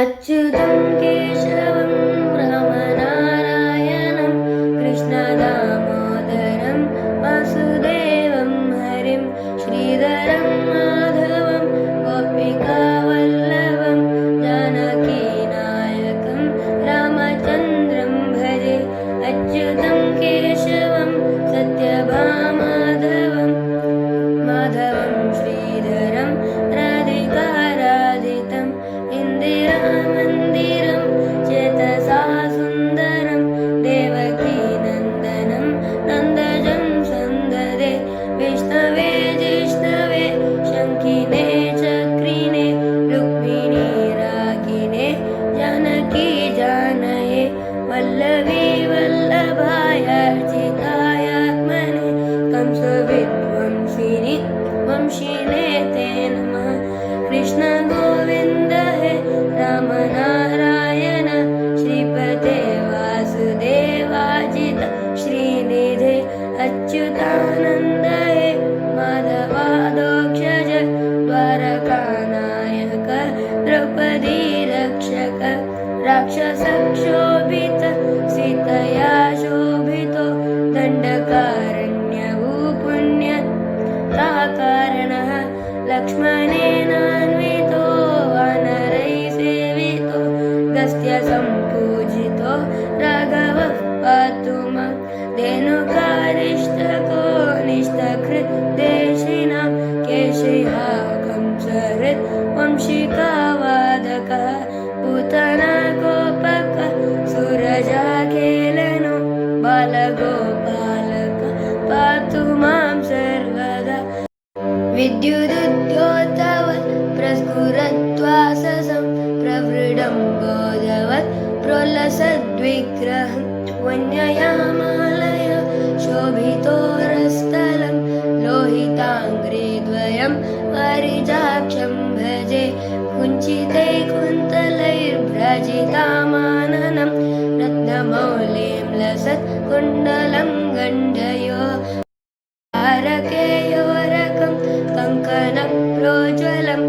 अच्युतं केशवं रामनारायणं कृष्णदामोदरं वासुदेवं हरिं श्रीधरं माधवं गोपिकावल्लभं जानकीनायकं रामचन्द्रं भजे। अच्युतं केशवं सत्यभामाधवं माधवं श्रीधरं राधिकाराधितम् इन्दिरामन्दिरं चेतसा सुन्दरं देवकीनन्दनं नन्दजं सन्ददे। विष्णवे जिष्णवे शङ्खिने चक्रिणे रुक्मिणी रागिणे जानकी जानये वल्लभी वल्लभाय अर्चितायात्मने कंसविध्वंसिनि वंशिने ते नमः। कृष्ण गोविन्द हे राम नारायण श्रीपते वासुदेवाजित श्रीनिधे अच्युतानन्द हे माधवादोक्षज द्वारकानायक द्रौपदी रक्षक राक्षसक्षोभित सीतया शोभितो दण्डकारण्यभूपुण्यताकारणः लक्ष्मणेनान्वितो वानरैः सेवितो गस्त्य सम्पूजितो राघवः पातु मां। धेनुकारिष्टको निष्ठकृद्देशिनां केशिहा कंसहृत् वंशिकावादकः पूतनाकोपकः सुरजाकेलनो बालगोपालक पातु मां सर्वदा। विद्युदुद्योतवत् प्रस्फुरद्वाससं प्रवृडं बोधवत् प्रोल्लसद्विग्रहं वन्ययामालय शोभितोरस्थलं लोहिताङ्घ्रिद्वयं वारिजाक्षं भजे। कुञ्चिते कुन्तलैर्भ्राजितामाननं रत्नमौलिं लसत् कुण्डलं गण्डयो तारकेयोरकं कङ्कणप्रोज्ज्वलं